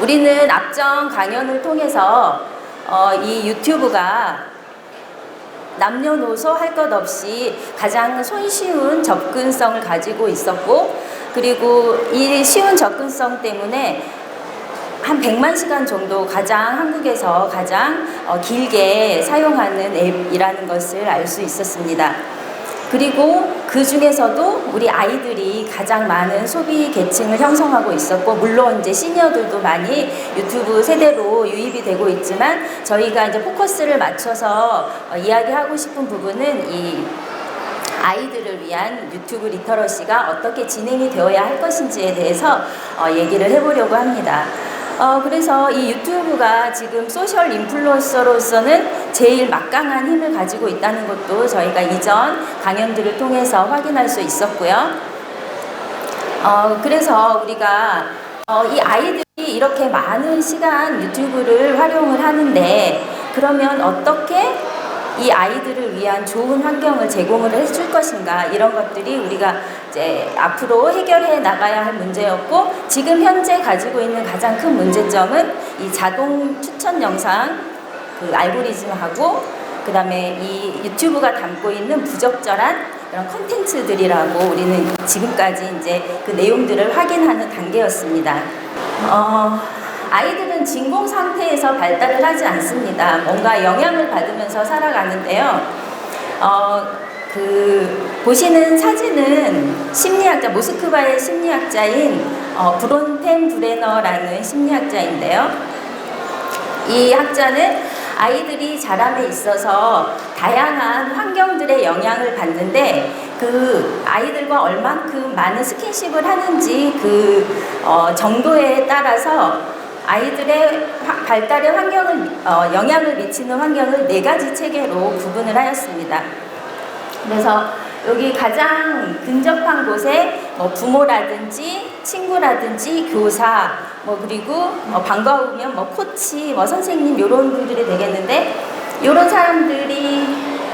우리는 앞전 강연을 통해서 이 유튜브가 남녀노소 할 것 없이 가장 손쉬운 접근성을 가지고 있었고, 그리고 이 쉬운 접근성 때문에 한 100만 시간 정도 한국에서 가장 길게 사용하는 앱이라는 것을 알 수 있었습니다. 그리고 그 중에서도 우리 아이들이 가장 많은 소비 계층을 형성하고 있었고, 물론 이제 시니어들도 많이 유튜브 세대로 유입이 되고 있지만, 저희가 이제 포커스를 맞춰서 이야기하고 싶은 부분은 이 아이들을 위한 유튜브 리터러시가 어떻게 진행이 되어야 할 것인지에 대해서 얘기를 해보려고 합니다. 그래서 이 유튜브가 지금 소셜 인플루언서로서는 제일 막강한 힘을 가지고 있다는 것도 저희가 이전 강연들을 통해서 확인할 수 있었고요. 그래서 우리가 이 아이들이 이렇게 많은 시간 유튜브를 활용을 하는데, 그러면 어떻게 이 아이들을 위한 좋은 환경을 제공을 해줄 것인가, 이런 것들이 우리가 이제 앞으로 해결해 나가야 할 문제였고, 지금 현재 가지고 있는 가장 큰 문제점은 이 자동 추천 영상 그 알고리즘하고, 그 다음에 이 유튜브가 담고 있는 부적절한 그런 콘텐츠들이라고 우리는 지금까지 이제 그 내용들을 확인하는 단계였습니다. 아이들은 진공 상태에서 발달을 하지 않습니다. 뭔가 영향을 받으면서 살아가는데요. 보시는 사진은 심리학자, 모스크바의 심리학자인 브론텐 브레너라는 심리학자인데요. 이 학자는 아이들이 자람에 있어서 다양한 환경들의 영향을 받는데, 그 아이들과 얼만큼 많은 스킨십을 하는지 그 정도에 따라서 아이들의 발달의 영향을 미치는 환경을 4가지 체계로 구분을 하였습니다. 그래서 여기 가장 근접한 곳에 부모라든지 친구라든지 교사, 그리고 반가우면 코치, 선생님, 이런 분들이 되겠는데, 이런 사람들이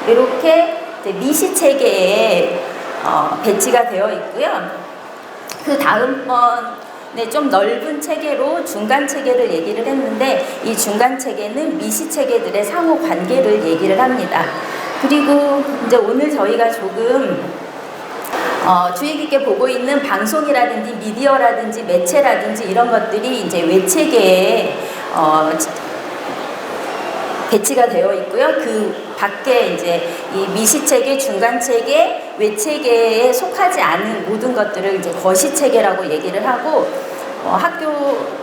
이렇게 미시 체계에 배치가 되어 있고요. 그 다음번에 좀 넓은 체계로 중간 체계를 얘기를 했는데, 이 중간 체계는 미시 체계들의 상호 관계를 얘기를 합니다. 그리고 이제 오늘 저희가 조금 주의 깊게 보고 있는 방송이라든지 미디어라든지 매체라든지 이런 것들이 이제 외체계에 배치가 되어 있고요. 그 밖에 이제 이 미시체계, 중간체계, 외체계에 속하지 않은 모든 것들을 이제 거시체계라고 얘기를 하고, 학교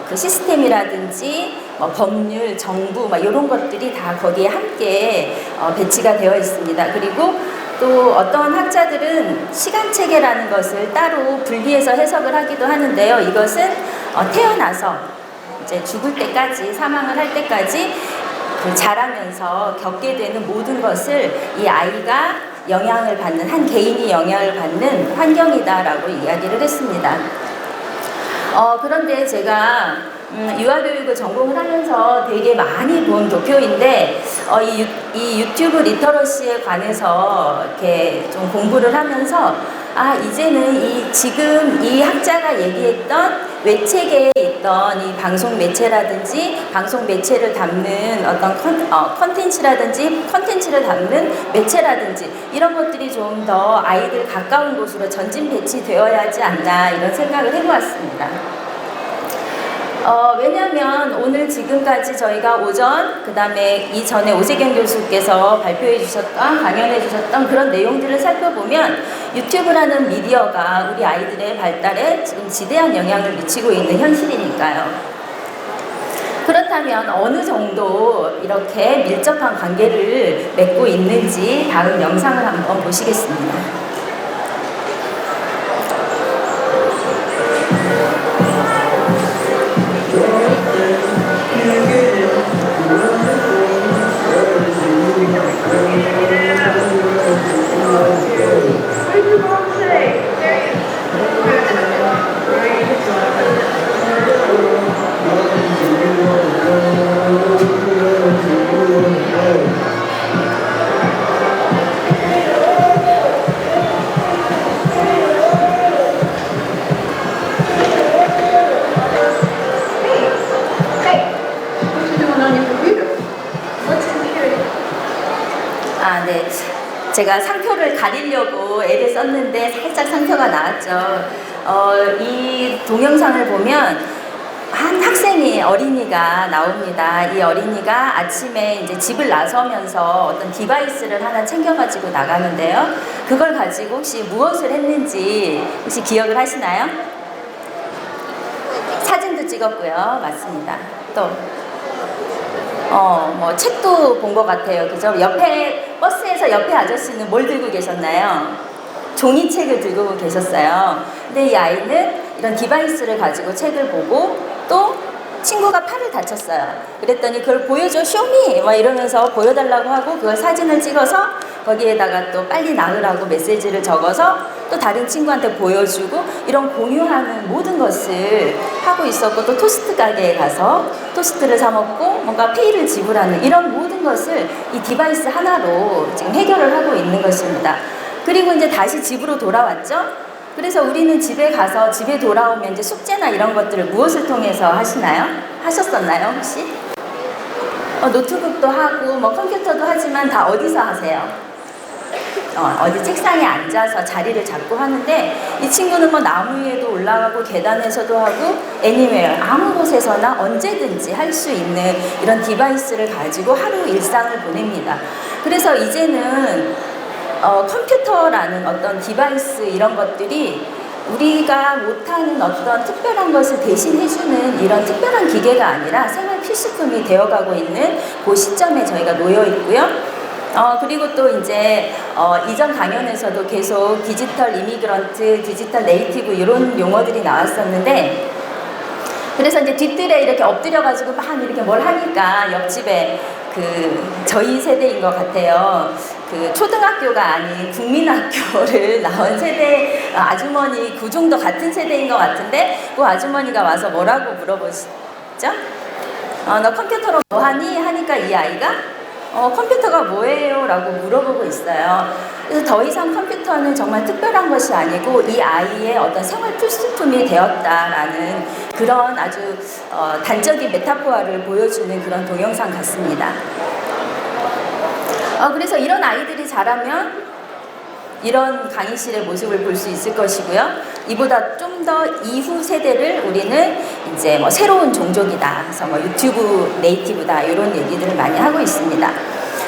그 시스템이라든지 법률, 정부 이런 것들이 다 거기에 함께 배치가 되어 있습니다. 그리고 또 어떤 학자들은 시간체계라는 것을 따로 분리해서 해석을 하기도 하는데요. 이것은 태어나서 이제 죽을 때까지, 사망을 할 때까지 그 자라면서 겪게 되는 모든 것을 이 아이가 영향을 받는, 한 개인이 영향을 받는 환경이다라고 이야기를 했습니다. 그런데 제가 유아교육을 전공을 하면서 되게 많이 본 도표인데, 이 유튜브 리터러시에 관해서 이렇게 좀 공부를 하면서, 이제는 지금 이 학자가 얘기했던 외체계에 있던 이 방송 매체라든지 방송 매체를 담는 어떤 컨텐츠를 담는 매체라든지 이런 것들이 좀 더 아이들 가까운 곳으로 전진 배치되어야 하지 않나, 이런 생각을 해보았습니다. 왜냐하면 오늘 지금까지 저희가 오전, 그 다음에 이전에 오세경 교수께서 발표해 주셨던, 강연해 주셨던 그런 내용들을 살펴보면 유튜브라는 미디어가 우리 아이들의 발달에 지금 지대한 영향을 미치고 있는 현실이니까요. 그렇다면 어느 정도 이렇게 밀접한 관계를 맺고 있는지 다음 영상을 한번 보시겠습니다. 아, 네. 제가 상표를 가리려고 애를 썼는데 살짝 상표가 나왔죠. 이 동영상을 보면 한 학생이 어린이가 나옵니다. 이 어린이가 아침에 이제 집을 나서면서 어떤 디바이스를 하나 챙겨가지고 나가는데요. 그걸 가지고 혹시 무엇을 했는지 혹시 기억을 하시나요? 사진도 찍었고요. 맞습니다. 또 뭐 책도 본 것 같아요. 그죠? 옆에 버스에서 옆에 아저씨는 뭘 들고 계셨나요? 종이책을 들고 계셨어요. 근데 이 아이는 이런 디바이스를 가지고 책을 보고 또 친구가 팔을 다쳤어요. 그랬더니 그걸 보여줘, 쇼미! 막 이러면서 보여달라고 하고 그걸 사진을 찍어서 거기에다가 또 빨리 나으라고 메시지를 적어서 또 다른 친구한테 보여주고 이런 공유하는 모든 것을 하고 있었고, 또 토스트 가게에 가서 토스트를 사 먹고 뭔가 페이를 지불하는 이런 모든 것을 이 디바이스 하나로 지금 해결을 하고 있는 것입니다. 그리고 이제 다시 집으로 돌아왔죠. 그래서 우리는 집에 가서 집에 돌아오면 이제 숙제나 이런 것들을 무엇을 통해서 하시나요? 하셨었나요, 혹시? 노트북도 하고 뭐 컴퓨터도 하지만 다 어디서 하세요? 어디 책상에 앉아서 자리를 잡고 하는데, 이 친구는 뭐 나무 위에도 올라가고 계단에서도 하고 애니웨어 아무 곳에서나 언제든지 할 수 있는 이런 디바이스를 가지고 하루 일상을 보냅니다. 그래서 이제는 컴퓨터라는 어떤 디바이스 이런 것들이 우리가 못하는 어떤 특별한 것을 대신해주는 이런 특별한 기계가 아니라 생활 필수품이 되어가고 있는 그 시점에 저희가 놓여 있고요. 그리고 또 이제 이전 강연에서도 계속 디지털 이미그런트, 디지털 네이티브 이런 용어들이 나왔었는데, 그래서 이제 뒤뜰에 이렇게 엎드려가지고 막 이렇게 뭘 하니까 옆집에 저희 세대인 것 같아요. 초등학교가 아닌 국민학교를 나온 세대 아주머니, 그 정도 같은 세대인 것 같은데, 그 아주머니가 와서 뭐라고 물어보시죠? 너 컴퓨터로 뭐 하니? 하니까 이 아이가 컴퓨터가 뭐예요? 라고 물어보고 있어요. 그래서 더 이상 컴퓨터는 정말 특별한 것이 아니고 이 아이의 어떤 생활 필수품이 되었다라는 그런 아주 단적인 메타포화를 보여주는 그런 동영상 같습니다. 그래서 이런 아이들이 자라면 이런 강의실의 모습을 볼 수 있을 것이고요. 이보다 좀 더 이후 세대를 우리는 이제 뭐 새로운 종족이다, 그래서 뭐 유튜브 네이티브다, 이런 얘기들을 많이 하고 있습니다.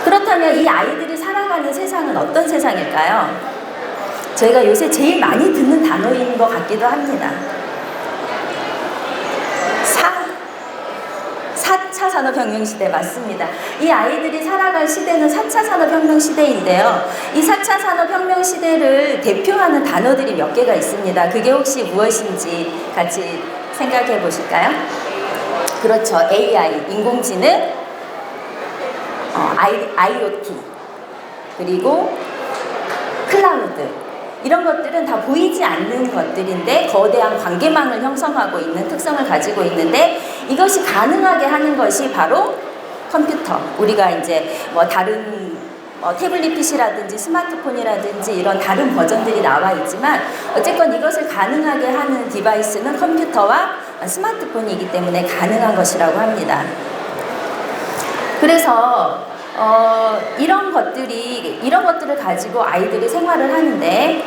그렇다면 이 아이들이 살아가는 세상은 어떤 세상일까요? 저희가 요새 제일 많이 듣는 단어인 것 같기도 합니다. 4차 산업혁명 시대 맞습니다. 이 아이들이 살아갈 시대는 4차 산업혁명 시대인데요. 이 4차 산업혁명 시대를 대표하는 단어들이 몇 개가 있습니다. 그게 혹시 무엇인지 같이 생각해 보실까요? 그렇죠. AI, 인공지능, IoT, 그리고 클라우드. 이런 것들은 다 보이지 않는 것들인데 거대한 관계망을 형성하고 있는 특성을 가지고 있는데, 이것이 가능하게 하는 것이 바로 컴퓨터. 우리가 이제 뭐 다른 태블릿 PC라든지 스마트폰이라든지 이런 다른 버전들이 나와 있지만 어쨌건 이것을 가능하게 하는 디바이스는 컴퓨터와 스마트폰이기 때문에 가능한 것이라고 합니다. 그래서 이런 것들을 가지고 아이들이 생활을 하는데,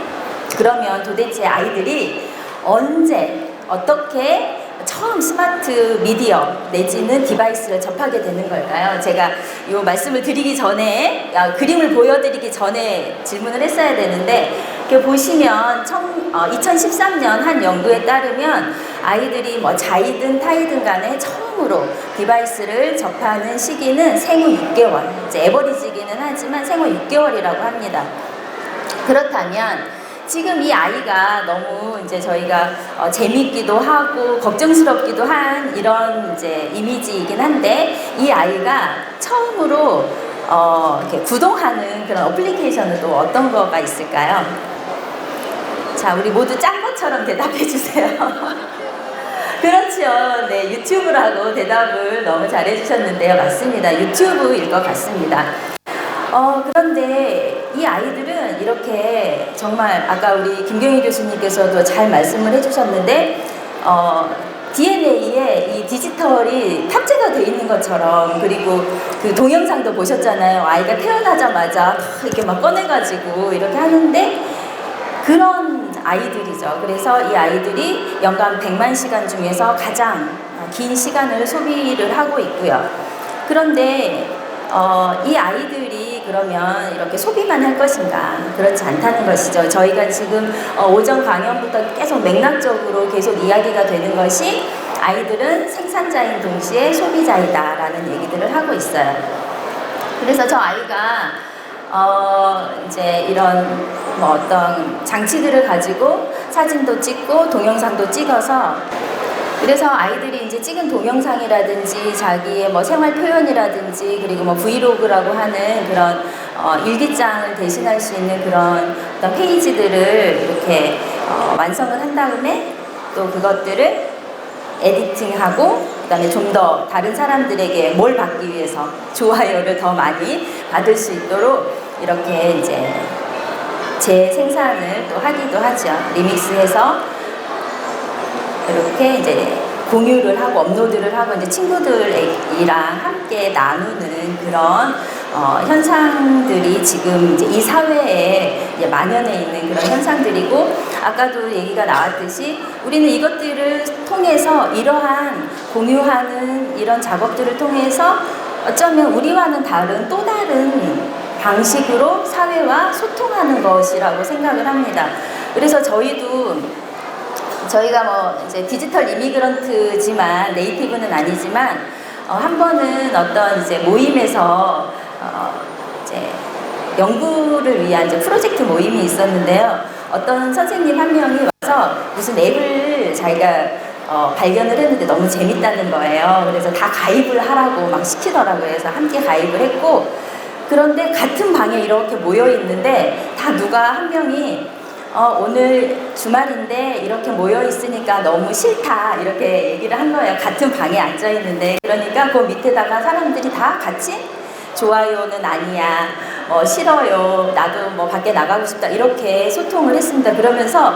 그러면 도대체 아이들이 언제 어떻게 처음 스마트 미디어 내지는 디바이스를 접하게 되는 걸까요? 제가 이 말씀을 드리기 전에, 그림을 보여드리기 전에 질문을 했어야 되는데, 이렇게 보시면 2013년 한 연구에 따르면 아이들이 뭐 자이든 타이든 간에 처음으로 디바이스를 접하는 시기는 생후 6개월, 이제 에버리지기는 하지만 생후 6개월이라고 합니다. 그렇다면 지금 이 아이가 너무 이제 저희가 재밌기도 하고 걱정스럽기도 한 이런 이제 이미지이긴 한데, 이 아이가 처음으로 이렇게 구동하는 그런 어플리케이션은 또 어떤 거가 있을까요? 자, 우리 모두 짠 것처럼 대답해 주세요. 그렇죠. 네, 유튜브라고 대답을 너무 잘해 주셨는데요. 맞습니다. 유튜브일 것 같습니다. 그런데 이 아이들은 이렇게 정말 아까 우리 김경희 교수님께서도 잘 말씀을 해주셨는데 DNA에 이 디지털이 탑재가 되어 있는 것처럼, 그리고 그 동영상도 보셨잖아요. 아이가 태어나자마자 이렇게 막 꺼내가지고 이렇게 하는데 그런 아이들이죠. 그래서 이 아이들이 연간 100만 시간 중에서 가장 긴 시간을 소비를 하고 있고요. 그런데 이 아이들이 그러면 이렇게 소비만 할 것인가? 그렇지 않다는 것이죠. 저희가 지금 오전 강연부터 계속 맥락적으로 계속 이야기가 되는 것이 아이들은 생산자인 동시에 소비자이다라는 얘기들을 하고 있어요. 그래서 저 아이가 이제 이런 뭐 어떤 장치들을 가지고 사진도 찍고 동영상도 찍어서, 그래서 아이들이 이제 찍은 동영상이라든지 자기의 뭐 생활 표현이라든지 그리고 뭐 브이로그라고 하는 그런 일기장을 대신할 수 있는 그런 어떤 페이지들을 이렇게 완성을 한 다음에 또 그것들을 에디팅하고 그다음에 좀 더 다른 사람들에게 뭘 받기 위해서 좋아요를 더 많이 받을 수 있도록 이렇게 이제 재생산을 또 하기도 하죠. 리믹스해서 이렇게 이제 공유를 하고 업로드를 하고 이제 친구들이랑 함께 나누는 그런 현상들이 지금 이제 이 사회에 이제 만연해 있는 그런 현상들이고, 아까도 얘기가 나왔듯이 우리는 이것들을 통해서 이러한 공유하는 이런 작업들을 통해서 어쩌면 우리와는 다른 또 다른 방식으로 사회와 소통하는 것이라고 생각을 합니다. 그래서 저희가 뭐 이제 디지털 이미그런트지만 네이티브는 아니지만 한 번은 어떤 이제 모임에서 이제 연구를 위한 이제 프로젝트 모임이 있었는데요. 어떤 선생님 한 명이 와서 무슨 앱을 자기가 발견을 했는데 너무 재밌다는 거예요. 그래서 다 가입을 하라고 막 시키더라고요. 그래서 함께 가입을 했고, 그런데 같은 방에 이렇게 모여 있는데 다 누가 한 명이 오늘 주말인데 이렇게 모여 있으니까 너무 싫다 이렇게 얘기를 한 거예요. 같은 방에 앉아 있는데. 그러니까 그 밑에다가 사람들이 다 같이 좋아요는 아니야, 싫어요, 나도 뭐 밖에 나가고 싶다 이렇게 소통을 했습니다. 그러면서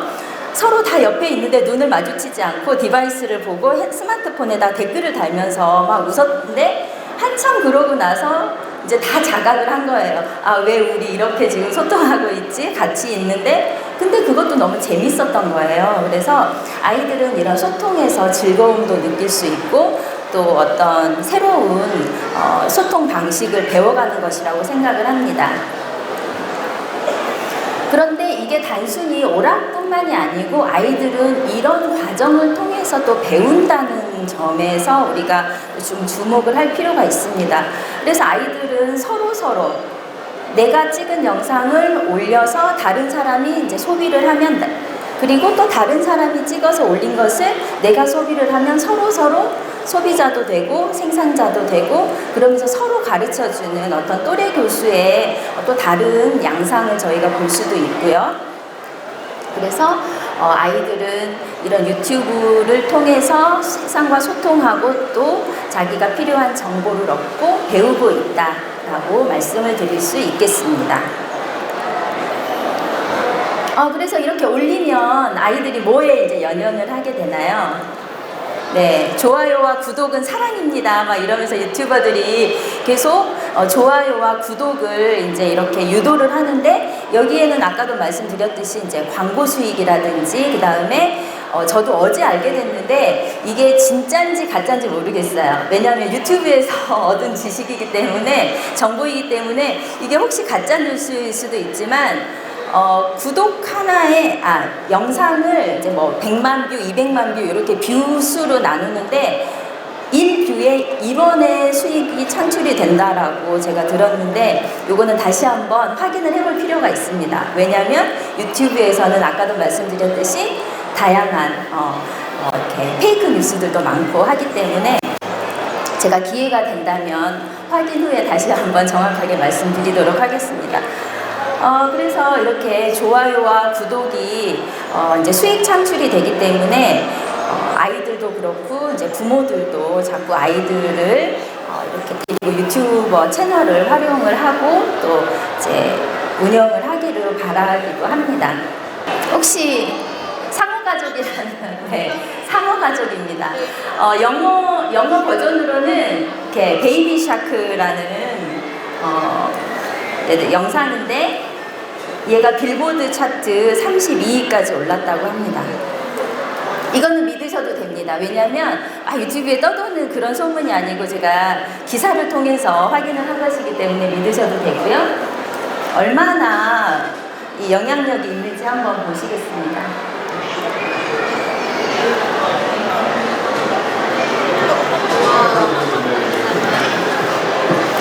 서로 다 옆에 있는데 눈을 마주치지 않고 디바이스를 보고 스마트폰에다 댓글을 달면서 막 웃었는데, 한참 그러고 나서 이제 다 자각을 한 거예요. 아, 왜 우리 이렇게 지금 소통하고 있지? 같이 있는데. 근데 그것도 너무 재밌었던 거예요. 그래서 아이들은 이런 소통에서 즐거움도 느낄 수 있고 또 어떤 새로운 소통 방식을 배워가는 것이라고 생각을 합니다. 그런데 이게 단순히 오락뿐만이 아니고 아이들은 이런 과정을 통해서 또 배운다는 점에서 우리가 좀 주목을 할 필요가 있습니다. 그래서 아이들은 서로 내가 찍은 영상을 올려서 다른 사람이 이제 소비를 하면, 그리고 또 다른 사람이 찍어서 올린 것을 내가 소비를 하면 서로 소비자도 되고 생산자도 되고, 그러면서 서로 가르쳐주는 어떤 또래 교수의 또 다른 양상을 저희가 볼 수도 있고요. 그래서 아이들은 이런 유튜브를 통해서 세상과 소통하고 또 자기가 필요한 정보를 얻고 배우고 있다라고 말씀을 드릴 수 있겠습니다. 그래서 이렇게 올리면 아이들이 뭐에 이제 연연을 하게 되나요? 네, 좋아요와 구독은 사랑입니다. 막 이러면서 유튜버들이 계속 좋아요와 구독을 이제 이렇게 유도를 하는데, 여기에는 아까도 말씀드렸듯이 이제 광고 수익이라든지, 그 다음에 저도 어제 알게 됐는데 이게 진짜인지 가짜인지 모르겠어요. 왜냐하면 유튜브에서 얻은 지식이기 때문에, 정보이기 때문에 이게 혹시 가짜 뉴스일 수도 있지만 구독 하나에 영상을 이제 뭐 100만 뷰, 200만 뷰 이렇게 뷰 수로 나누는데 1뷰에 1원의 수익이 창출이 된다라고 제가 들었는데, 요거는 다시 한번 확인을 해볼 필요가 있습니다. 왜냐하면 유튜브에서는 아까도 말씀드렸듯이 다양한 이렇게 페이크 뉴스들도 많고 하기 때문에 제가 기회가 된다면 확인 후에 다시 한번 정확하게 말씀드리도록 하겠습니다. 그래서 이렇게 좋아요와 구독이 이제 수익 창출이 되기 때문에 아이들도 그렇고 이제 부모들도 자꾸 아이들을 이렇게 데리고 유튜버 채널을 활용을 하고 또 이제 운영을 하기를 바라기도 합니다. 혹시 상호 가족이라는 네, 상어 가족입니다. 영어 버전으로는 이렇게 베이비 샤크라는 영상인데 얘가 빌보드 차트 32위까지 올랐다고 합니다. 이거는 믿으셔도 됩니다. 왜냐하면 유튜브에 떠도는 그런 소문이 아니고 제가 기사를 통해서 확인을 한 것이기 때문에 믿으셔도 되고요. 얼마나 이 영향력이 있는지 한번 보시겠습니다.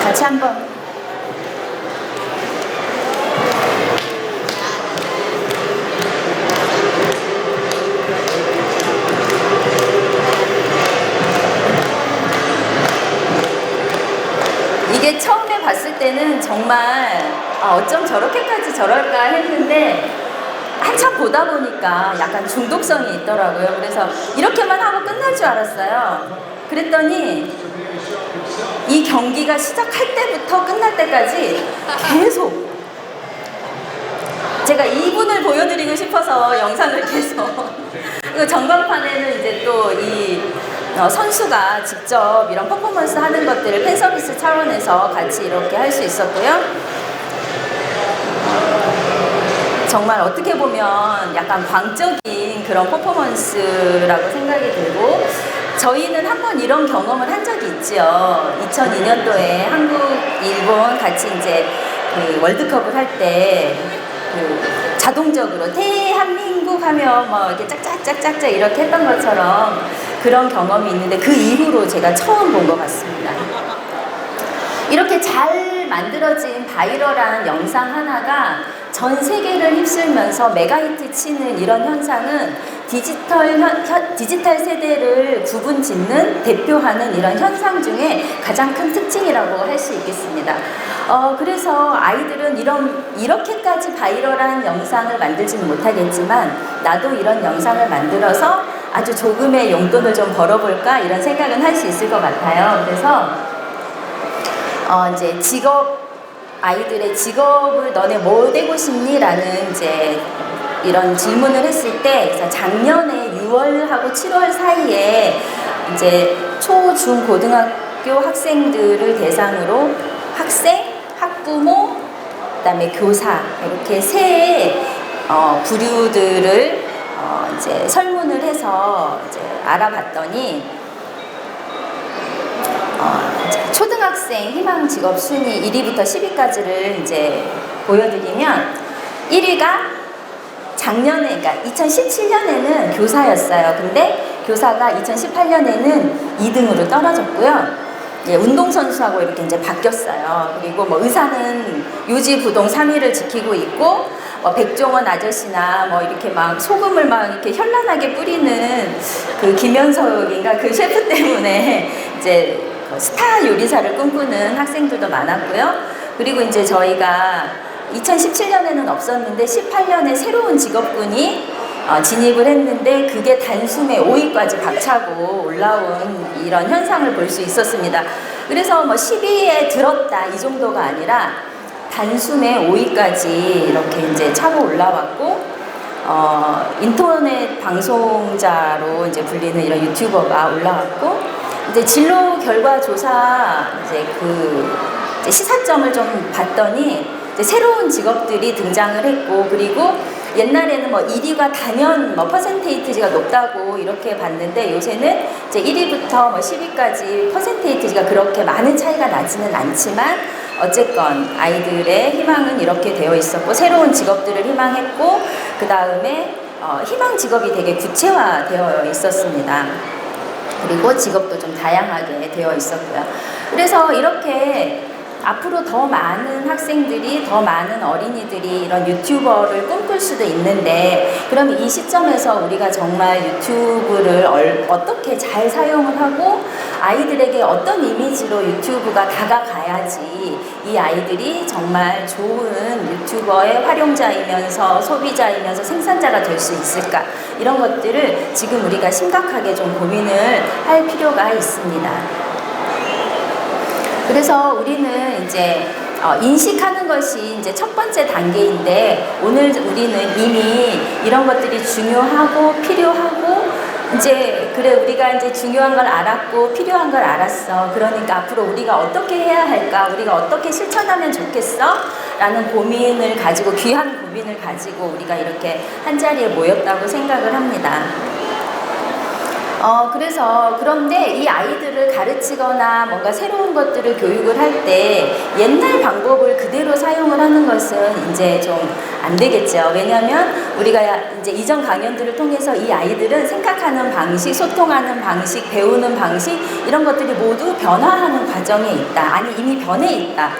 같이 한번 이게 처음에 봤을 때는 정말 어쩜 저렇게까지 저럴까 했는데 한참 보다 보니까 약간 중독성이 있더라고요. 그래서 이렇게만 하고 끝날 줄 알았어요. 그랬더니 이 경기가 시작할 때부터 끝날 때까지 계속 제가 2분을 보여드리고 싶어서 영상을 계속 전광판에는 이제 또 이 선수가 직접 이런 퍼포먼스 하는 것들을 팬서비스 차원에서 같이 이렇게 할 수 있었고요. 정말 어떻게 보면 약간 광적인 그런 퍼포먼스라고 생각이 들고, 저희는 한번 이런 경험을 한 적이 있죠. 2002년도에 한국, 일본 같이 이제 그 월드컵을 할 때 자동적으로 대한민국 하면 뭐 이렇게 짝짝짝짝짝 이렇게 했던 것처럼 그런 경험이 있는데 그 이후로 제가 처음 본 것 같습니다. 이렇게 잘 만들어진 바이럴한 영상 하나가 전 세계를 휩쓸면서 메가히트 치는 이런 현상은 디지털 세대를 구분 짓는, 대표하는 이런 현상 중에 가장 큰 특징이라고 할 수 있겠습니다. 그래서 아이들은 이렇게까지 바이럴한 영상을 만들지는 못하겠지만, 나도 이런 영상을 만들어서 아주 조금의 용돈을 좀 벌어볼까 이런 생각은 할 수 있을 것 같아요. 그래서 이제 아이들의 직업을 너네 뭐 되고 싶니? 라는 이제 이런 질문을 했을 때, 작년에 6월하고 7월 사이에 이제 초, 중, 고등학교 학생들을 대상으로 학생, 학부모, 그다음에 교사 이렇게 세 부류들을 이제 설문을 해서 이제 알아봤더니 초등학생 희망 직업 순위 1위부터 10위까지를 이제 보여드리면, 1위가 작년에, 그러니까 2017년에는 교사였어요. 근데 교사가 2018년에는 2등으로 떨어졌고요. 운동선수하고 이렇게 이제 바뀌었어요. 그리고 뭐 의사는 요지부동 3위를 지키고 있고, 백종원 아저씨나 뭐 이렇게 막 소금을 막 이렇게 현란하게 뿌리는 그 김현석인가 그 셰프 때문에 이제 스타 요리사를 꿈꾸는 학생들도 많았고요. 그리고 이제 저희가 2017년에는 없었는데 18년에 새로운 직업군이 진입을 했는데, 그게 단숨에 5위까지 박차고 올라온 이런 현상을 볼 수 있었습니다. 그래서 뭐 10위에 들었다 이 정도가 아니라 단숨에 5위까지 이렇게 이제 차고 올라왔고, 인터넷 방송자로 이제 불리는 이런 유튜버가 올라왔고, 이제 진로 결과 조사 이제 시사점을 좀 봤더니 이제 새로운 직업들이 등장을 했고, 그리고 옛날에는 뭐 1위가 단연 뭐 퍼센테이지가 높다고 이렇게 봤는데, 요새는 이제 1위부터 뭐 10위까지 퍼센테이지가 그렇게 많은 차이가 나지는 않지만, 어쨌건 아이들의 희망은 이렇게 되어 있었고, 새로운 직업들을 희망했고, 그 다음에 희망 직업이 되게 구체화되어 있었습니다. 그리고 직업도 좀 다양하게 되어 있었고요. 그래서 이렇게 앞으로 더 많은 학생들이, 더 많은 어린이들이 이런 유튜버를 꿈꿀 수도 있는데, 그럼 이 시점에서 우리가 정말 유튜브를 어떻게 잘 사용을 하고 아이들에게 어떤 이미지로 유튜브가 다가가야지 이 아이들이 정말 좋은 유튜버의 활용자이면서 소비자이면서 생산자가 될 수 있을까, 이런 것들을 지금 우리가 심각하게 좀 고민을 할 필요가 있습니다. 그래서 우리는 이제 인식하는 것이 이제 첫 번째 단계인데, 오늘 우리는 이미 이런 것들이 중요하고 필요하고, 이제 그래 우리가 이제 중요한 걸 알았고 필요한 걸 알았어. 그러니까 앞으로 우리가 어떻게 해야 할까? 우리가 어떻게 실천하면 좋겠어? 라는 고민을 가지고, 귀한 고민을 가지고 우리가 이렇게 한자리에 모였다고 생각을 합니다. 그래서 그런데 이 아이들을 가르치거나 뭔가 새로운 것들을 교육을 할 때 옛날 방법을 그대로 사용을 하는 것은 이제 좀 안 되겠죠. 왜냐하면 우리가 이제 이전 강연들을 통해서 이 아이들은 생각하는 방식, 소통하는 방식, 배우는 방식, 이런 것들이 모두 변화하는 과정에 있다. 아니, 이미 변해 있다.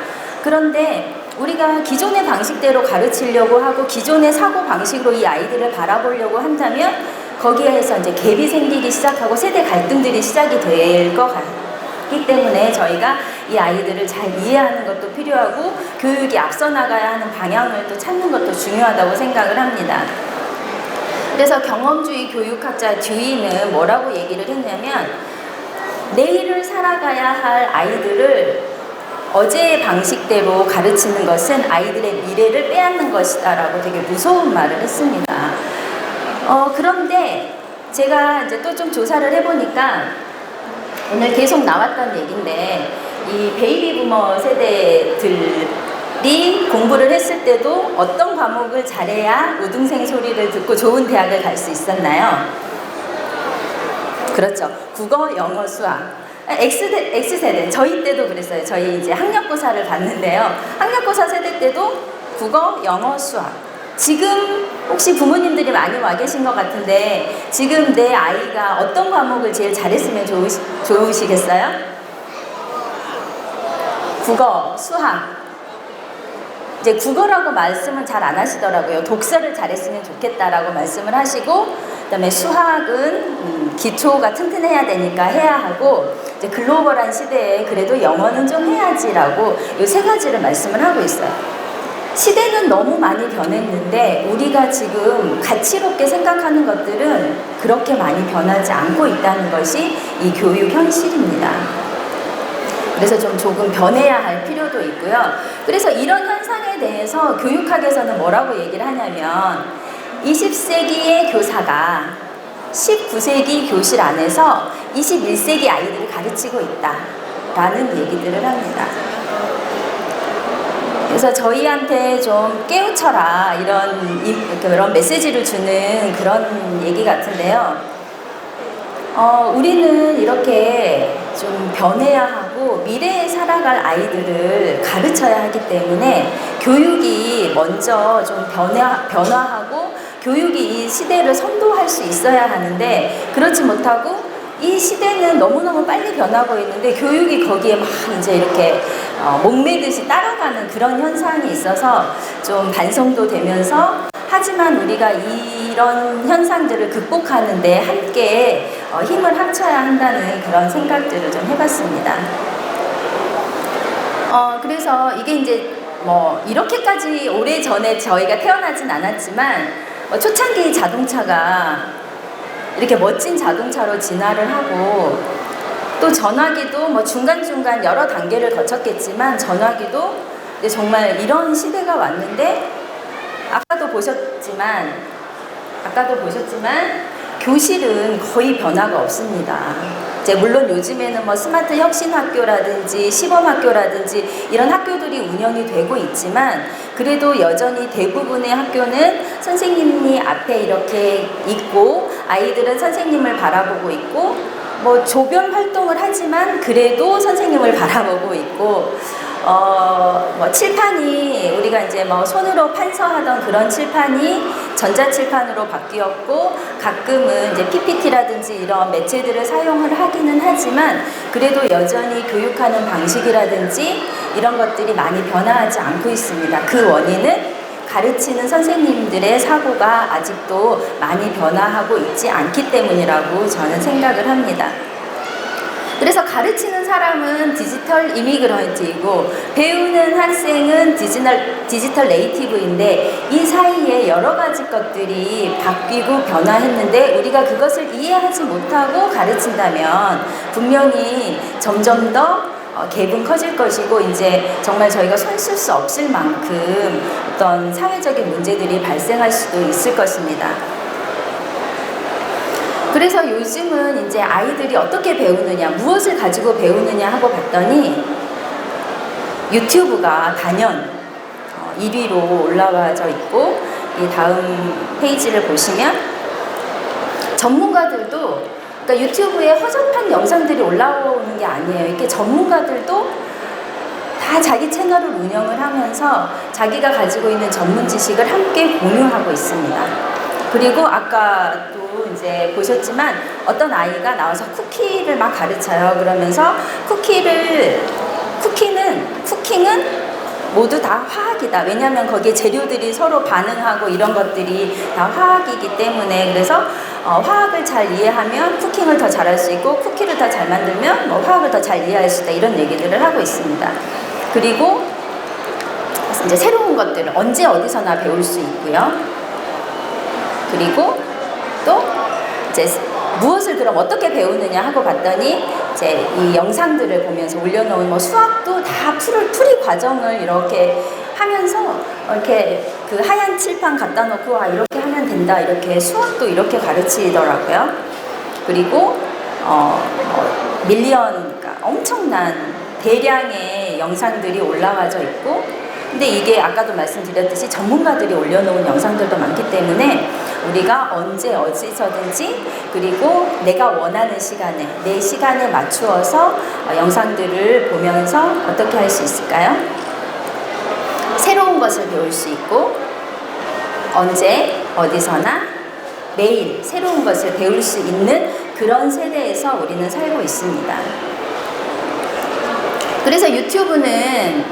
그런데 우리가 기존의 방식대로 가르치려고 하고 기존의 사고 방식으로 이 아이들을 바라보려고 한다면 거기에서 이제 갭이 생기기 시작하고 세대 갈등들이 시작이 될 것 같기 때문에 저희가 이 아이들을 잘 이해하는 것도 필요하고 교육이 앞서 나가야 하는 방향을 또 찾는 것도 중요하다고 생각을 합니다. 그래서 경험주의 교육학자 듀이는 뭐라고 얘기를 했냐면, 내일을 살아가야 할 아이들을 어제의 방식대로 가르치는 것은 아이들의 미래를 빼앗는 것이다 라고 되게 무서운 말을 했습니다. 그런데 제가 이제 또 좀 조사를 해보니까 오늘 계속 나왔던 얘기인데, 이 베이비 부머 세대들이 공부를 했을 때도 어떤 과목을 잘해야 우등생 소리를 듣고 좋은 대학을 갈 수 있었나요? 그렇죠. 국어, 영어, 수학. X세대, 저희 때도 그랬어요. 저희 이제 학력고사를 봤는데요. 학력고사 세대 때도 국어, 영어, 수학. 지금 혹시 부모님들이 많이 와 계신 것 같은데, 지금 내 아이가 어떤 과목을 제일 잘했으면 좋으시겠어요? 국어, 수학. 이제 국어라고 말씀은 잘 안 하시더라고요. 독서를 잘했으면 좋겠다라고 말씀을 하시고, 그다음에 수학은 기초가 튼튼해야 되니까 해야 하고, 이제 글로벌한 시대에 그래도 영어는 좀 해야지라고 이 세 가지를 말씀을 하고 있어요. 시대는 너무 많이 변했는데 우리가 지금 가치롭게 생각하는 것들은 그렇게 많이 변하지 않고 있다는 것이 이 교육 현실입니다. 그래서 조금 변해야 할 필요도 있고요. 그래서 이런 현상에 대해서 교육학에서는 뭐라고 얘기를 하냐면, 20세기의 교사가 19세기 교실 안에서 21세기 아이들을 가르치고 있다라는 얘기들을 합니다. 그래서 저희한테 좀 깨우쳐라, 이런 메시지를 주는 그런 얘기 같은데요. 우리는 이렇게 좀 변해야 하고 미래에 살아갈 아이들을 가르쳐야 하기 때문에 교육이 먼저 좀 변화하고 교육이 이 시대를 선도할 수 있어야 하는데, 그렇지 못하고 이 시대는 너무너무 빨리 변하고 있는데 교육이 거기에 막 이제 이렇게 목매듯이 따라가는 그런 현상이 있어서 좀 반성도 되면서, 하지만 우리가 이런 현상들을 극복하는데 함께 힘을 합쳐야 한다는 그런 생각들을 좀 해봤습니다. 그래서 이게 이제 이렇게까지 오래전에 저희가 태어나진 않았지만 초창기 자동차가 이렇게 멋진 자동차로 진화를 하고, 또 전화기도 중간중간 여러 단계를 거쳤겠지만 전화기도 이제 정말 이런 시대가 왔는데, 아까도 보셨지만 교실은 거의 변화가 없습니다. 이제 물론 요즘에는 스마트 혁신학교라든지 시범학교라든지 이런 학교들이 운영이 되고 있지만, 그래도 여전히 대부분의 학교는 선생님이 앞에 이렇게 있고 아이들은 선생님을 바라보고 있고, 조변 활동을 하지만 그래도 선생님을 바라보고 있고, 칠판이 우리가 이제 손으로 판서하던 그런 칠판이 전자칠판으로 바뀌었고, 가끔은 이제 PPT라든지 이런 매체들을 사용을 하기는 하지만 그래도 여전히 교육하는 방식이라든지 이런 것들이 많이 변화하지 않고 있습니다. 그 원인은 가르치는 선생님들의 사고가 아직도 많이 변화하고 있지 않기 때문이라고 저는 생각을 합니다. 그래서 가르치는 사람은 디지털 이미그런트이고 배우는 학생은 디지털 네이티브인데, 이 사이에 여러 가지 것들이 바뀌고 변화했는데 우리가 그것을 이해하지 못하고 가르친다면 분명히 점점 더 갭은 커질 것이고 이제 정말 저희가 손 쓸 수 없을 만큼 어떤 사회적인 문제들이 발생할 수도 있을 것입니다. 그래서 요즘은 이제 아이들이 어떻게 배우느냐, 무엇을 가지고 배우느냐 하고 봤더니 유튜브가 단연 1위로 올라와져 있고, 이 다음 페이지를 보시면 전문가들도, 그러니까 유튜브에 허접한 영상들이 올라오는 게 아니에요. 이게 전문가들도 다 자기 채널을 운영을 하면서 자기가 가지고 있는 전문 지식을 함께 공유하고 있습니다. 그리고 아까도 이제 보셨지만 어떤 아이가 나와서 쿠키를 막 가르쳐요. 그러면서 쿠킹은 모두 다 화학이다. 왜냐하면 거기에 재료들이 서로 반응하고 이런 것들이 다 화학이기 때문에, 그래서 화학을 잘 이해하면 쿠킹을 더 잘할 수 있고, 쿠키를 더 잘 만들면 화학을 더 잘 이해할 수 있다. 이런 얘기들을 하고 있습니다. 그리고 이제 새로운 것들을 언제 어디서나 배울 수 있고요. 그리고 또 이제 무엇을 그럼 어떻게 배우느냐 하고 봤더니 이제 이 영상들을 보면서 올려놓은 수학도 다 풀이 과정을 이렇게 하면서 이렇게 그 하얀 칠판 갖다 놓고 이렇게 하면 된다, 이렇게 수학도 이렇게 가르치더라고요. 그리고 그러니까 엄청난 대량의 영상들이 올라와져 있고, 근데 이게 아까도 말씀드렸듯이 전문가들이 올려놓은 영상들도 많기 때문에 우리가 언제 어디서든지, 그리고 내가 원하는 시간에, 내 시간에 맞추어서 영상들을 보면서 어떻게 할 수 있을까요? 새로운 것을 배울 수 있고, 언제 어디서나 매일 새로운 것을 배울 수 있는 그런 세대에서 우리는 살고 있습니다. 그래서 유튜브는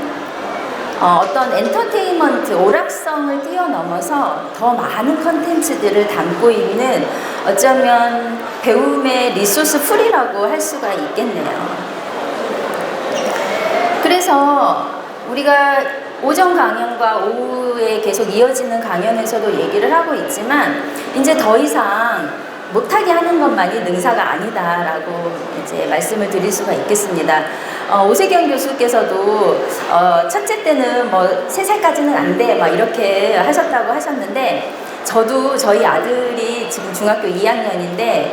어떤 엔터테인먼트, 오락성을 뛰어넘어서 더 많은 컨텐츠들을 담고 있는, 어쩌면 배움의 리소스 풀이라고 할 수가 있겠네요. 그래서 우리가 오전 강연과 오후에 계속 이어지는 강연에서도 얘기를 하고 있지만, 이제 더 이상 못하게 하는 것만이 능사가 아니다라고 이제 말씀을 드릴 수가 있겠습니다. 오세경 교수께서도 첫째 때는 3살까지는 안 돼 막 이렇게 하셨다고 하셨는데, 저도 저희 아들이 지금 중학교 2학년인데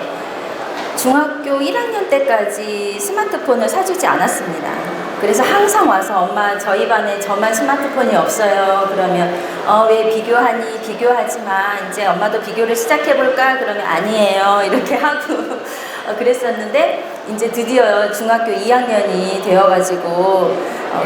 중학교 1학년 때까지 스마트폰을 사주지 않았습니다. 그래서 항상 와서 엄마 저희 반에 저만 스마트폰이 없어요. 그러면 왜 비교하니? 비교하지 마. 이제 엄마도 비교를 시작해볼까? 그러면 아니에요. 이렇게 하고 그랬었는데, 이제 드디어 중학교 2학년이 되어가지고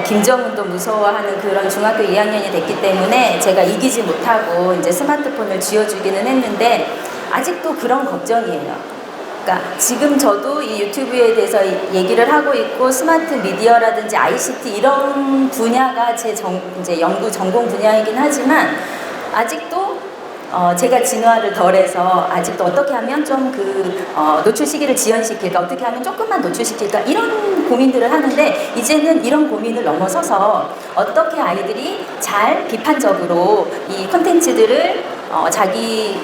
김정은도 무서워하는 그런 중학교 2학년이 됐기 때문에 제가 이기지 못하고 이제 스마트폰을 쥐어주기는 했는데 아직도 그런 걱정이에요. 그러니까 지금 저도 이 유튜브에 대해서 얘기를 하고 있고, 스마트 미디어라든지 ICT 이런 분야가 제 이제 연구 전공 분야이긴 하지만 아직도 제가 진화를 덜해서 아직도 어떻게 하면 좀 노출 시기를 지연시킬까, 어떻게 하면 조금만 노출시킬까, 이런 고민들을 하는데, 이제는 이런 고민을 넘어서서 어떻게 아이들이 잘 비판적으로 이 콘텐츠들을 자기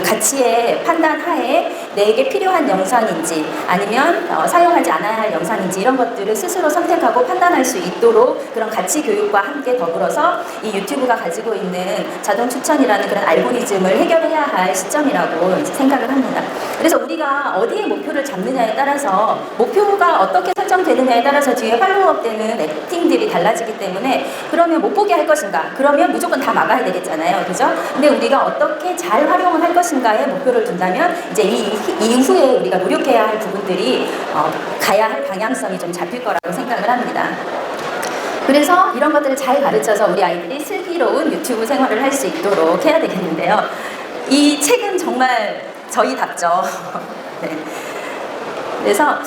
가치의 판단 하에 내게 필요한 영상인지 아니면 사용하지 않아야 할 영상인지 이런 것들을 스스로 선택하고 판단할 수 있도록 그런 가치 교육과 함께 더불어서 이 유튜브가 가지고 있는 자동 추천이라는 그런 알고리즘을 해결해야 할 시점이라고 생각을 합니다. 그래서 우리가 어디에 목표를 잡느냐에 따라서, 목표가 어떻게 설정되느냐에 따라서 뒤에 팔로우업 되는 액팅들이 달라지기 때문에, 그러면 못 보게 할 것인가? 그러면 무조건 다 막아야 되겠잖아요. 그죠? 근데 우리가 어떻게 잘 활용을 할 것인가에 목표를 둔다면 이제 이후에 우리가 노력해야 할 부분들이 가야 할 방향성이 좀 잡힐 거라고 생각을 합니다. 그래서 이런 것들을 잘 가르쳐서 우리 아이들이 슬기로운 유튜브 생활을 할 수 있도록 해야 되겠는데요. 이 책은 정말 저희답죠. 네. 그래서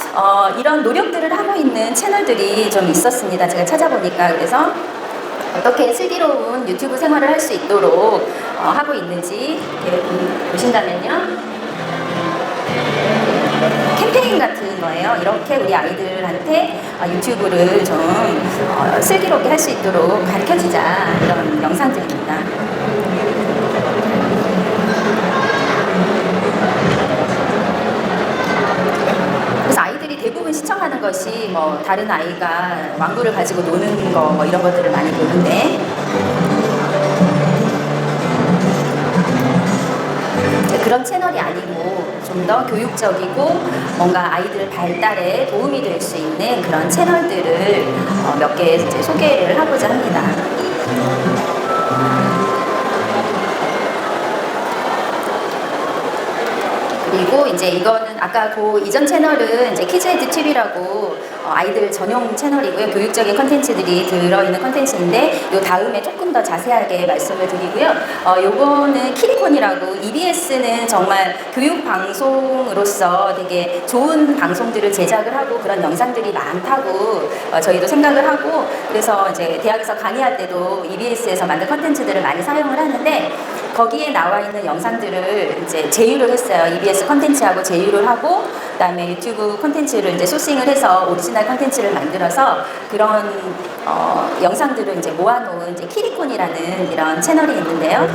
이런 노력들을 하고 있는 채널들이 좀 있었습니다. 제가 찾아보니까. 그래서 어떻게 슬기로운 유튜브 생활을 할 수 있도록 하고 있는지 이렇게 보신다면요. 캠페인 같은 거예요. 이렇게 우리 아이들한테 유튜브를 좀 슬기롭게 할 수 있도록 가르쳐주자, 이런 영상들입니다. 그래서 아이들이 대부분 대부분 시청하는 것이 뭐 다른 아이가 왕구를 가지고 노는 거 뭐 이런 것들을 많이 보는데, 그런 채널이 아니고 좀 더 교육적이고 뭔가 아이들 발달에 도움이 될 수 있는 그런 채널들을 몇 개 이제 소개를 하고자 합니다. 그리고 이제 이거는 아까 그 이전 채널은 이제 키즈에드 TV라고 아이들 전용 채널이고요. 교육적인 컨텐츠들이 들어있는 컨텐츠인데 요 다음에 조금 더 자세하게 말씀을 드리고요. 요거는 키리콘이라고, EBS는 정말 교육 방송으로서 되게 좋은 방송들을 제작을 하고 그런 영상들이 많다고 저희도 생각을 하고, 그래서 이제 대학에서 강의할 때도 EBS에서 만든 컨텐츠들을 많이 사용을 하는데, 거기에 나와 있는 영상들을 이제 제휴를 했어요. EBS 컨텐츠하고 제휴를 하고, 그다음에 유튜브 컨텐츠를 이제 소싱을 해서 오리지널 컨텐츠를 만들어서 그런 영상들을 이제 모아놓은 이제 키리콘이라는 이런 채널이 있는데요.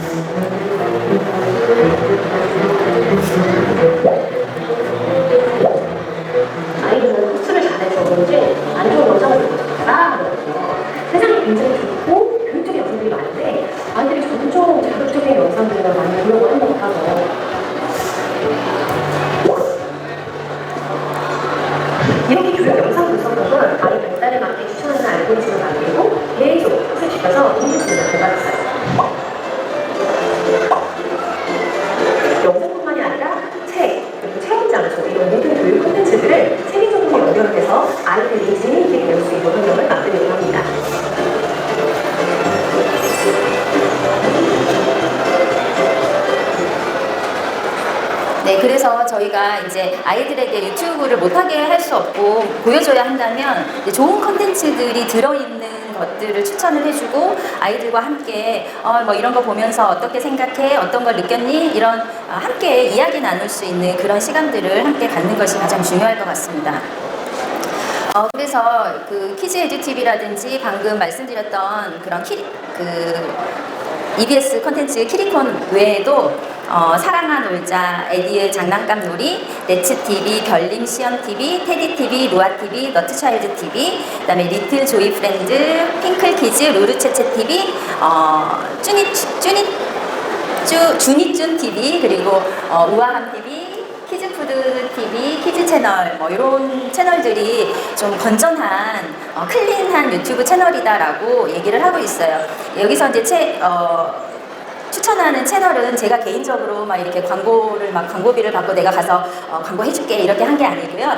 아이들은 흡수를 잘해서 그런지 안 좋은 영상을 보고 따라하거든요. 세상이 굉장히 좋고 교육적인 영상들이 많은데 아이들이 점점 자극적인 영상들을 많이 보려고 하는 것 같아서, 이렇게 교육 영상 분석법은 아이 발달에 맞게 추천하는 알고리즘을 만들고 계속 학습시켜서 인식을 개발했어요. 영상뿐만이 아니라 책, 그리고 체험 장소, 이런 모든 교육 콘텐츠들을 세계적으로 연결해서 아이들이 재미있게 배울 수 있는 환경을 만들려고 합니다. 네, 그래서 저희가 이제 아이들에게 유튜브를 못하게 할 수 없고 보여줘야 한다면 좋은 컨텐츠들이 들어있는 것들을 추천을 해주고, 아이들과 함께 뭐 이런 거 보면서 어떻게 생각해? 어떤 걸 느꼈니? 이런 함께 이야기 나눌 수 있는 그런 시간들을 함께 갖는 것이 가장 중요할 것 같습니다. 그래서 그 키즈 에듀 TV라든지 방금 말씀드렸던 그런 EBS 컨텐츠 키리콘 외에도 사랑아 놀자, 에디의 장난감 놀이, 레츠TV, 별님 시연TV, 테디TV, 루아TV, 너트차일드TV, 그 다음에 리틀 조이 프렌드, 핑클키즈, 루루체체TV, 주니쭌TV, 그리고 우아함TV, 키즈푸드TV, 키즈채널, 뭐 이런 채널들이 좀 건전한 클린한 유튜브 채널이다라고 얘기를 하고 있어요. 여기서 이제 추천하는 채널은 제가 개인적으로 막 이렇게 광고비를 받고 내가 가서 광고해줄게 이렇게 한 게 아니고요.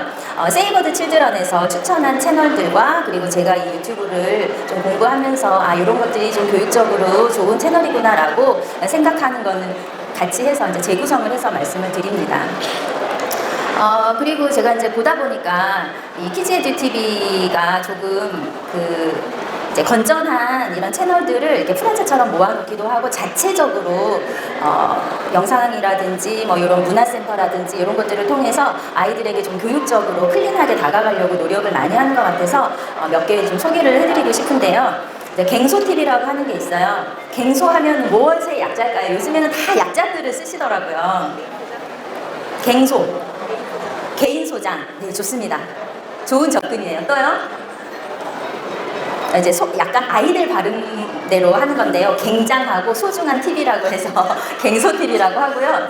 세이버 드 칠드런에서 추천한 채널들과, 그리고 제가 이 유튜브를 좀 공부하면서 이런 것들이 좀 교육적으로 좋은 채널이구나라고 생각하는 거는 같이 해서 이제 재구성을 해서 말씀을 드립니다. 그리고 제가 이제 보다 보니까 이 키즈 에듀 TV가 조금 이제 건전한 이런 채널들을 이렇게 프랜차처럼 모아놓기도 하고, 자체적으로 영상이라든지 뭐 이런 문화센터라든지 이런 것들을 통해서 아이들에게 좀 교육적으로 클린하게 다가가려고 노력을 많이 하는 것 같아서 몇 개 좀 소개를 해드리고 싶은데요. 갱소TV라고 하는 게 있어요. 갱소하면 무엇의 약자일까요? 요즘에는 다 약자들을 쓰시더라고요. 갱소, 개인 소장. 네, 좋습니다. 좋은 접근이에요. 또요? 이제 약간 아이들 발음대로 하는 건데요. 굉장하고 소중한 TV라고 해서 갱소TV라고 하고요.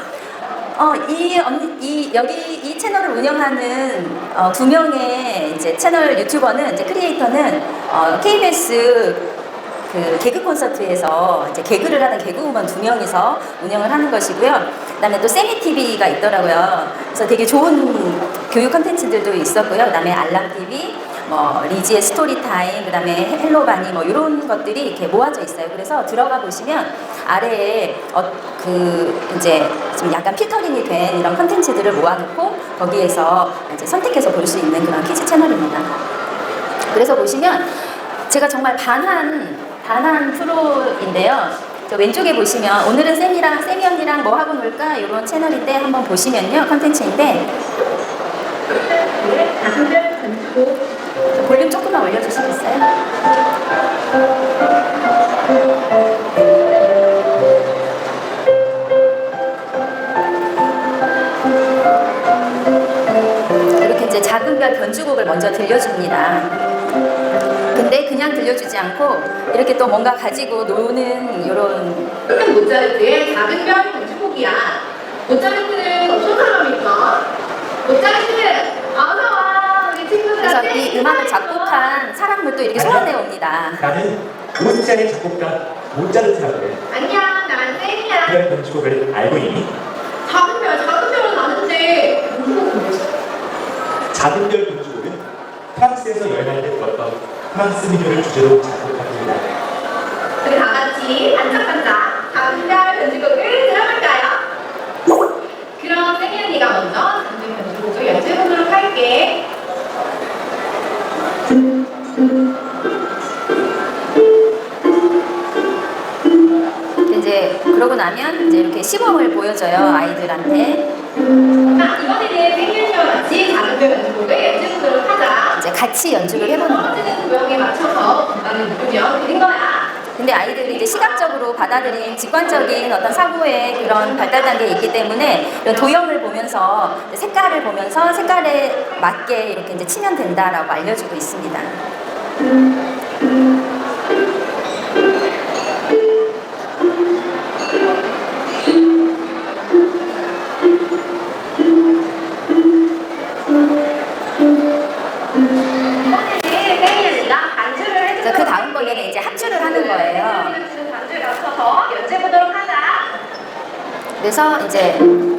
여기 이 채널을 운영하는 두 명의 이제 채널 유튜버는, 이제 크리에이터는 KBS 그 개그 콘서트에서 이제 개그를 하는 개그우먼 두 명이서 운영을 하는 것이고요. 그다음에 또 세미TV가 있더라고요. 그래서 되게 좋은 교육 컨텐츠들도 있었고요. 그다음에 알람TV, 뭐 리지의 스토리타임, 그다음에 헬로바니 뭐 이런 것들이 이렇게 모아져 있어요. 그래서 들어가 보시면 아래에 이제 좀 약간 필터링이 된 이런 컨텐츠들을 모아놓고 거기에서 이제 선택해서 볼 수 있는 그런 키즈 채널입니다. 그래서 보시면 제가 정말 반한 프로인데요. 저 왼쪽에 보시면 오늘은 쌤이 언니랑 뭐 하고 놀까? 이런 채널인데 한번 보시면요. 컨텐츠인데 볼륨 조금만 올려주시겠어요? 이렇게 이제 작은 별 변주곡을 들려주지 않고 이렇게 또 뭔가 가지고 노는 이런. 모차르트의 작은 별 건축곡이야. 모차르트는 어떤 사람일까? 모차르트 어서와 우리 친구들한테. 그래서 이 음악을 작곡한 사람을 또 이렇게 소환해 옵니다. 나는 오스트리아의 작곡가 모차르트라고 해. 안녕, 난 쌤이야. 별 건축곡을 알고 있니? 작은 별은 아는데 무슨 곡이었어? 작은 별 건축곡은 프랑스에서 여행할 때 들었던 프랑스 민요를 주제로 작곡합니다. 우리 다 같이 반짝반짝 작은 별 건축곡을 들어볼까요? 그럼 쌤이 언니가 먼저 작은 별 건축곡을 연주해보도록 할게. 이제 그러고 나면 이제 이렇게 시범을 보여줘요, 아이들한테. 자, 이번에는 쌤이 언니와 같이 작은 별 건축곡을 연주해보도록 하자. 이제 같이 연주를 해보는 거예요. 쓰는 도형에 맞춰서 건반을 누르면 되는 거야. 근데 아이들이 이제 시각적으로 받아들인 직관적인 어떤 사고의 그런 발달 단계에 있기 때문에 이런 도형을 보면서 색깔을 보면서 색깔에 맞게 이렇게 이제 치면 된다라고 알려주고 있습니다. 그 다음 번에는 이제 합주를 하는 거예요. 반주를 맞춰서 연주해보도록 하자. 그래서 이제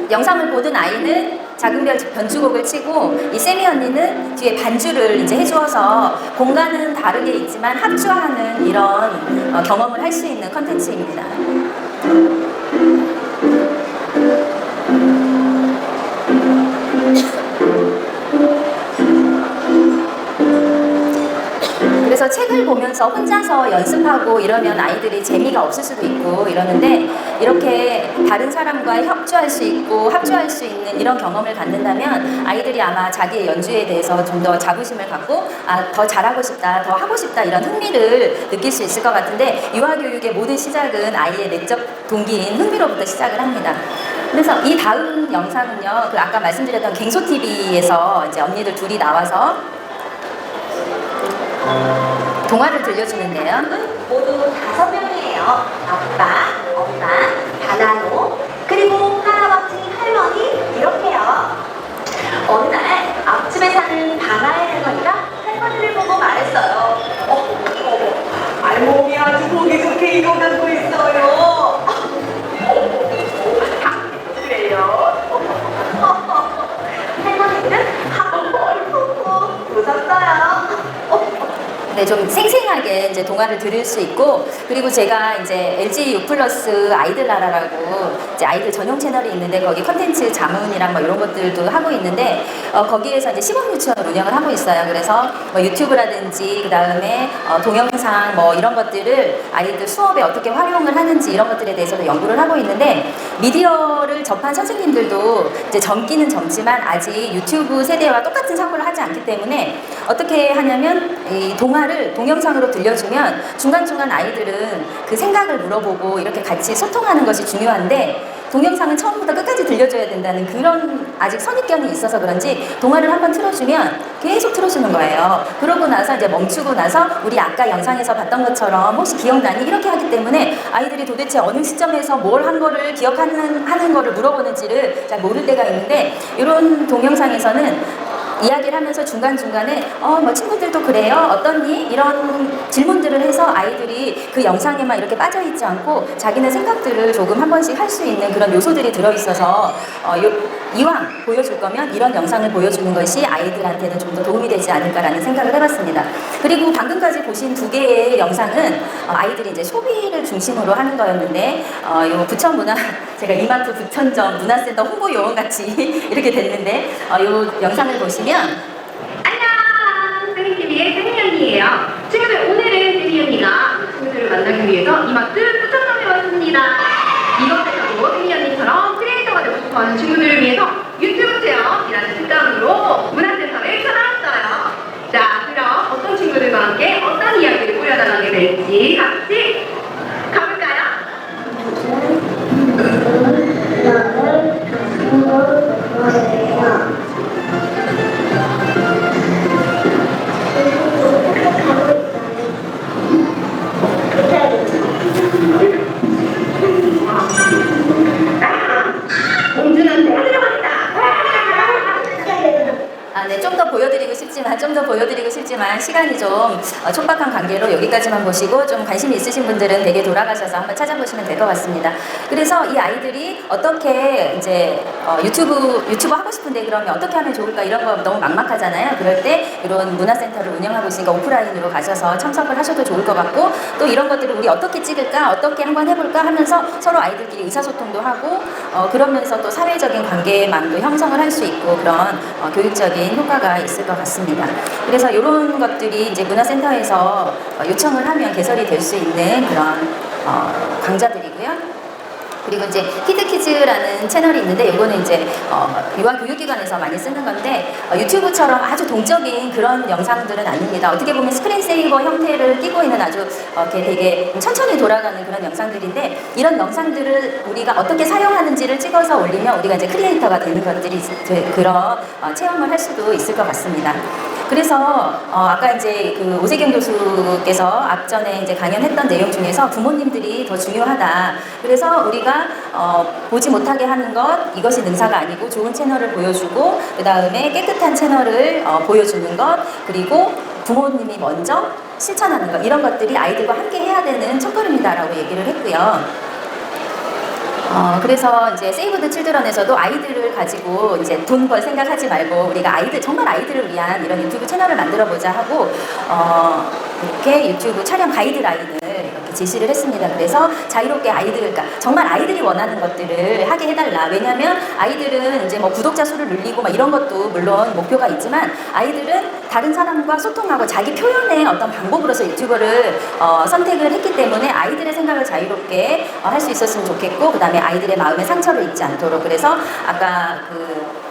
영상을 보던 아이는 작은 별 변주곡을 치고 이 세미 언니는 뒤에 반주를 이제 해주어서 공간은 다르게 있지만 합주하는 이런 경험을 할 수 있는 컨텐츠입니다. 그래서 책을 보면서 혼자서 연습하고 이러면 아이들이 재미가 없을 수도 있고 이러는데 이렇게 다른 사람과 협주할 수 있고 합주할 수 있는 이런 경험을 갖는다면 아이들이 아마 자기의 연주에 대해서 좀 더 자부심을 갖고 더 잘하고 싶다, 더 하고 싶다 이런 흥미를 느낄 수 있을 것 같은데 유아교육의 모든 시작은 아이의 내적 동기인 흥미로부터 시작을 합니다. 그래서 이 다음 영상은요, 그 아까 말씀드렸던 갱소TV에서 이제 언니들 둘이 나와서 동화를 들려주는데요. 모두 5명이에요. 아빠, 엄마, 바나노, 그리고 할아버지, 할머니 이렇게요. 어느 날 앞집에 사는 바나의 할머니가 할머니를 보고 말했어요. 알몸이 아주 보기 좋게 익어가고 있어요. 그래요? 할머니는 한번 웃었어요. 네, 좀 생생하게 이제 동화를 들을 수 있고, 그리고 제가 이제 LG U+ 아이들 나라라고 이제 아이들 전용 채널이 있는데 거기 컨텐츠 자문이랑 뭐 이런 것들도 하고 있는데 거기에서 이제 시범 유치원을 운영을 하고 있어요. 그래서 뭐 유튜브라든지 그 다음에 동영상 뭐 이런 것들을 아이들 수업에 어떻게 활용을 하는지 이런 것들에 대해서도 연구를 하고 있는데 미디어를 접한 선생님들도 이제 젊기는 젊지만 아직 유튜브 세대와 똑같은 사고를 하지 않기 때문에 어떻게 하냐면 이 동영상으로 들려주면 중간중간 아이들은 그 생각을 물어보고 이렇게 같이 소통하는 것이 중요한데 동영상은 처음부터 끝까지 들려줘야 된다는 그런 아직 선입견이 있어서 그런지 동화를 한번 틀어주면 계속 틀어주는 거예요. 그러고 나서 이제 멈추고 나서 우리 아까 영상에서 봤던 것처럼 혹시 기억나니? 이렇게 하기 때문에 아이들이 도대체 어느 시점에서 뭘 한 거를 하는 거를 물어보는지를 잘 모를 때가 있는데 이런 동영상에서는 이야기를 하면서 중간중간에 뭐 친구들도 그래요? 어떠니? 이런 질문들을 해서 아이들이 그 영상에만 이렇게 빠져있지 않고 자기네 생각들을 조금 한 번씩 할 수 있는 그런 요소들이 들어있어서 이왕 보여줄 거면 이런 영상을 보여주는 것이 아이들한테는 좀 더 도움이 되지 않을까라는 생각을 해봤습니다. 그리고 방금까지 보신 2개의 영상은 아이들이 이제 소비를 중심으로 하는 거였는데 요 부천문화 제가 이마트 부천점 문화센터 홍보 요원같이 이렇게 됐는데 요 영상을 보시면 안녕! 쌤TV의 쌤이 언니예요. 친구들, 오늘은 쌤이 언니가 친구들을 만나기 위해서 이마트 부천점에 왔습니다. 이곳에서도 쌤이 언니처럼 크리에이터가 되고 싶어하는 친구들을 위해서 유튜브 체험이라는 특강으로 문화센터를 찾아왔어요. 자, 그럼 어떤 친구들과 함께 어떤 이야기를 꾸려나가게 될지 같이 가볼까요? 싶지만 좀 더 보여드리고 싶지만 시간이 좀 촉박한 관계로 여기까지만 보시고 좀 관심이 있으신 분들은 댁에 돌아가셔서 한번 찾아보시면 될 것 같습니다. 그래서 이 아이들이 어떻게 이제 유튜브 하고 싶은데 그러면 어떻게 하면 좋을까 이런 거 너무 막막하잖아요. 그럴 때 이런 문화센터를 운영하고 있으니까 오프라인으로 가셔서 참석을 하셔도 좋을 것 같고 또 이런 것들을 우리 어떻게 찍을까 어떻게 한번 해볼까 하면서 서로 아이들끼리 의사소통도 하고 그러면서 또 사회적인 관계망도 형성을 할 수 있고 그런 교육적인 효과가 있을 것 같습니다. 그래서 이런 것들이 이제 문화센터에서 요청을 하면 개설이 될 수 있는 그런 강좌들이고요. 그리고 이제 키드키즈라는 채널이 있는데 이거는 이제 유아교육기관에서 많이 쓰는 건데 유튜브처럼 아주 동적인 그런 영상들은 아닙니다. 어떻게 보면 스크린세이버 형태를 띠고 있는 아주 이렇게 되게 천천히 돌아가는 그런 영상들인데 이런 영상들을 우리가 어떻게 사용하는지를 찍어서 올리면 우리가 이제 크리에이터가 되는 것들이 그런 체험을 할 수도 있을 것 같습니다. 그래서 아까 이제 그 오세경 교수께서 앞전에 이제 강연했던 내용 중에서 부모님들이 더 중요하다. 그래서 우리가 보지 못하게 하는 것 이것이 능사가 아니고 좋은 채널을 보여주고 그 다음에 깨끗한 채널을 보여주는 것 그리고 부모님이 먼저 실천하는 것 이런 것들이 아이들과 함께 해야 되는 첫걸음이다라고 얘기를 했고요. 그래서 이제 세이브 더 칠드런에서도 아이들을 가지고 이제 돈 벌 생각하지 말고 우리가 정말 아이들을 위한 이런 유튜브 채널을 만들어 보자 하고 이렇게 유튜브 촬영 가이드라인을 이렇게 제시를 했습니다. 그래서 자유롭게 그러니까 정말 아이들이 원하는 것들을 하게 해달라. 왜냐하면 아이들은 이제 뭐 구독자 수를 늘리고 막 이런 것도 물론 목표가 있지만 아이들은 다른 사람과 소통하고 자기 표현의 어떤 방법으로서 유튜브를 선택을 했기 때문에 아이들의 생각을 자유롭게 할 수 있었으면 좋겠고 그 다음에 아이들의 마음에 상처를 입지 않도록 그래서 아까 그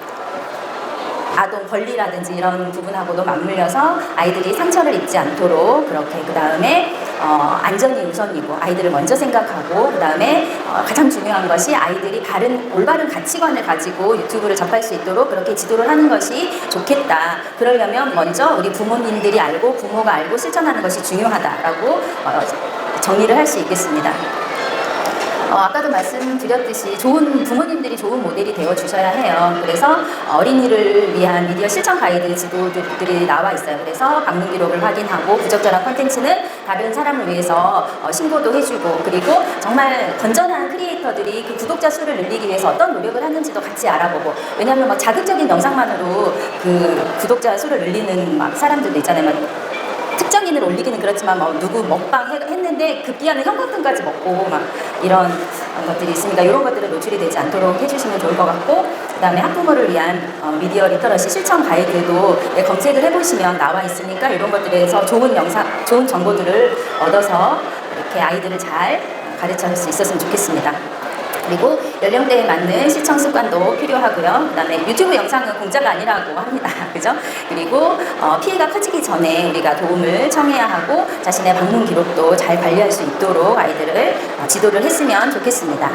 아동 권리라든지 이런 부분하고도 맞물려서 아이들이 상처를 입지 않도록 그렇게 그 다음에 안전이 우선이고 아이들을 먼저 생각하고 그 다음에 가장 중요한 것이 아이들이 올바른 가치관을 가지고 유튜브를 접할 수 있도록 그렇게 지도를 하는 것이 좋겠다. 그러려면 먼저 우리 부모님들이 알고 부모가 알고 실천하는 것이 중요하다라고 정리를 할 수 있겠습니다. 아까도 말씀드렸듯이 부모님들이 좋은 모델이 되어 주셔야 해요. 그래서 어린이를 위한 미디어 실천 가이드 지도들이 나와 있어요. 그래서 방문 기록을 확인하고 부적절한 콘텐츠는 다른 사람을 위해서 신고도 해주고 그리고 정말 건전한 크리에이터들이 그 구독자 수를 늘리기 위해서 어떤 노력을 하는지도 같이 알아보고 왜냐하면 막 자극적인 영상만으로 그 구독자 수를 늘리는 막 사람들도 있잖아요. 특정인을 올리기는 그렇지만 누구 먹방 했는데 급기야는 형광등까지 먹고 막 이런 것들이 있으니까 이런 것들은 노출이 되지 않도록 해주시면 좋을 것 같고 그 다음에 학부모를 위한 미디어 리터러시 실천 가이드도 검색을 해보시면 나와 있으니까 이런 것들에서 좋은 정보들을 얻어서 이렇게 아이들을 잘 가르칠 수 있었으면 좋겠습니다. 그리고 연령대에 맞는 시청 습관도 필요하고요. 그 다음에 유튜브 영상은 공짜가 아니라고 합니다. 그죠? 그리고 피해가 커지기 전에 우리가 도움을 청해야 하고 자신의 방문 기록도 잘 관리할 수 있도록 아이들을 지도를 했으면 좋겠습니다.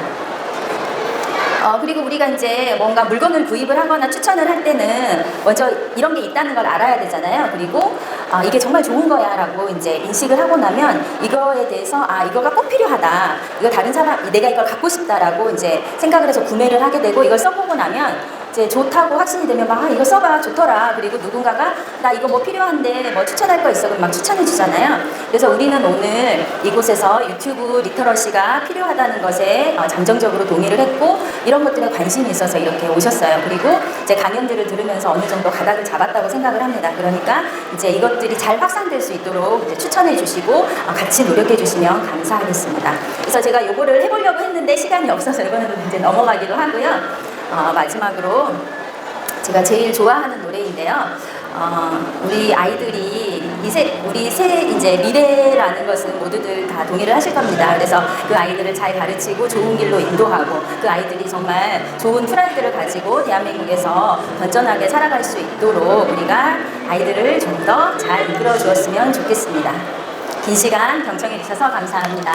그리고 우리가 이제 뭔가 물건을 구입을 하거나 추천을 할 때는 먼저 이런 게 있다는 걸 알아야 되잖아요. 그리고 이게 정말 좋은 거야 라고 이제 인식을 하고 나면 이거에 대해서 이거가 꼭 필요하다. 이거 다른 내가 이걸 갖고 싶다라고 이제 생각을 해서 구매를 하게 되고 이걸 써보고 나면 이제 좋다고 확신이 되면 이거 써봐 좋더라. 그리고 누군가가 나 이거 뭐 필요한데 뭐 추천할 거 있어 그럼 막 추천해 주잖아요. 그래서 우리는 오늘 이곳에서 유튜브 리터러시가 필요하다는 것에 잠정적으로 동의를 했고 이런 것들에 관심이 있어서 이렇게 오셨어요. 그리고 이제 강연들을 들으면서 어느 정도 가닥을 잡았다고 생각을 합니다. 그러니까 이제 이것들이 잘 확산될 수 있도록 이제 추천해 주시고 같이 노력해 주시면 감사하겠습니다. 그래서 제가 요거를 해보려고 했는데 시간이 없어서 이거는 이제 넘어가기로 하고요. 마지막으로 제가 제일 좋아하는 노래인데요. 우리 아이들이 우리 이제 미래라는 것은 모두들 다 동의를 하실 겁니다. 그래서 그 아이들을 잘 가르치고 좋은 길로 인도하고 그 아이들이 정말 좋은 프라이드를 가지고 대한민국에서 건전하게 살아갈 수 있도록 우리가 아이들을 좀 더 잘 이끌어 주었으면 좋겠습니다. 긴 시간 경청해 주셔서 감사합니다.